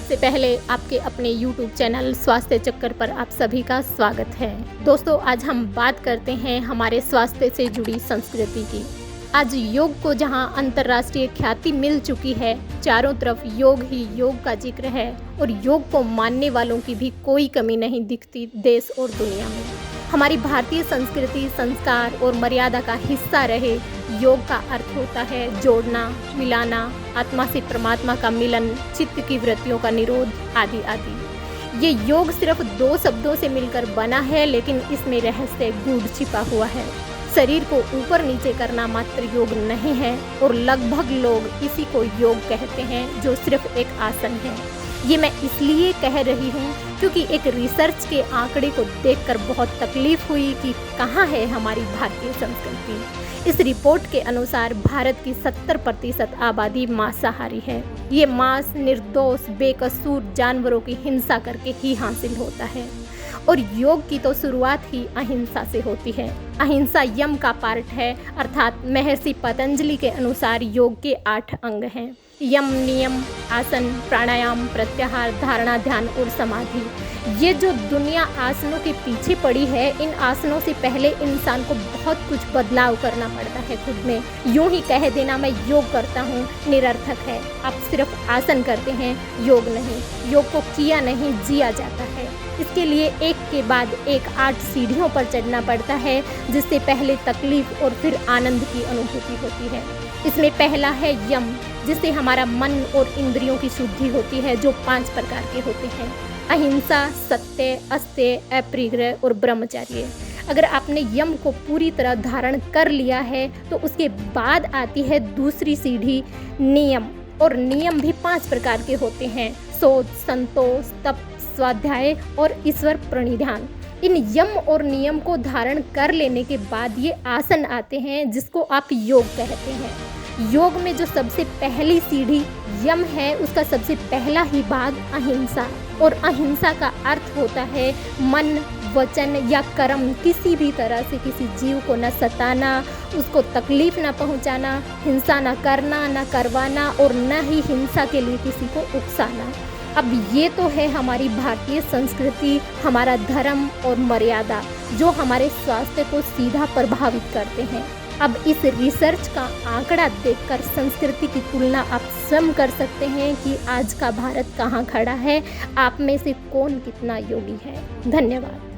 सबसे पहले आपके अपने YouTube चैनल स्वास्थ्य चक्कर पर आप सभी का स्वागत है। दोस्तों, आज हम बात करते हैं हमारे स्वास्थ्य से जुड़ी संस्कृति की। आज योग को जहां अंतर्राष्ट्रीय ख्याति मिल चुकी है, चारों तरफ योग ही योग का जिक्र है और योग को मानने वालों की भी कोई कमी नहीं दिखती देश और दुनिया में। हमारी भारतीय संस्कृति, संस्कार और मर्यादा का हिस्सा रहे योग का अर्थ होता है जोड़ना, मिलाना, आत्मा से परमात्मा का मिलन, चित्त की वृत्तियों का निरोध आदि आदि। ये योग सिर्फ दो शब्दों से मिलकर बना है, लेकिन इसमें रहस्य गूढ़ छिपा हुआ है। शरीर को ऊपर नीचे करना मात्र योग नहीं है और लगभग लोग इसी को योग कहते हैं, जो सिर्फ एक आसन है। ये मैं इसलिए कह रही हूँ क्योंकि एक रिसर्च के आंकड़े को देखकर बहुत तकलीफ हुई कि कहाँ है हमारी भारतीय संस्कृति। इस रिपोर्ट के अनुसार भारत की 70% आबादी मांसाहारी है। ये मांस निर्दोष बेकसूर जानवरों की हिंसा करके ही हासिल होता है और योग की तो शुरुआत ही अहिंसा से होती है। अहिंसा यम का पार्ट है, अर्थात महर्षि पतंजलि के अनुसार योग के 8 अंग हैं। यम, नियम, आसन, प्राणायाम, प्रत्याहार, धारणा, ध्यान और समाधि। ये जो दुनिया आसनों के पीछे पड़ी है, इन आसनों से पहले इंसान को बहुत कुछ बदलाव करना पड़ता है खुद में। यूं ही कह देना मैं योग करता हूँ निरर्थक है। आप सिर्फ आसन करते हैं, योग नहीं। योग को किया नहीं, जिया जाता है। इसके लिए एक के बाद एक 8 सीढ़ियों पर चढ़ना पड़ता है, जिससे पहले तकलीफ और फिर आनंद की अनुभूति होती है। इसमें पहला है यम, जिससे हमारा मन और इंद्रियों की शुद्धि होती है, जो 5 प्रकार के होते हैं। अहिंसा, सत्य, अस्तेय, अपरिग्रह और ब्रह्मचर्य। अगर आपने यम को पूरी तरह धारण कर लिया है तो उसके बाद आती है दूसरी सीढ़ी नियम, और नियम भी 5 प्रकार के होते हैं। शोध, संतोष, तप, स्वाध्याय और ईश्वर प्रणिधान। इन यम और नियम को धारण कर लेने के बाद ये आसन आते हैं, जिसको आप योग कहते हैं। योग में जो सबसे पहली सीढ़ी यम है, उसका सबसे पहला ही भाग अहिंसा, और अहिंसा का अर्थ होता है मन, वचन या कर्म किसी भी तरह से किसी जीव को न सताना, उसको तकलीफ न पहुंचाना, हिंसा न करना, न करवाना और न ही हिंसा के लिए किसी को उकसाना। अब ये तो है हमारी भारतीय संस्कृति, हमारा धर्म और मर्यादा, जो हमारे स्वास्थ्य को सीधा प्रभावित करते हैं। अब इस रिसर्च का आंकड़ा देखकर संस्कृति की तुलना आप स्वयं कर सकते हैं कि आज का भारत कहाँ खड़ा है, आप में से कौन कितना योगी है। धन्यवाद।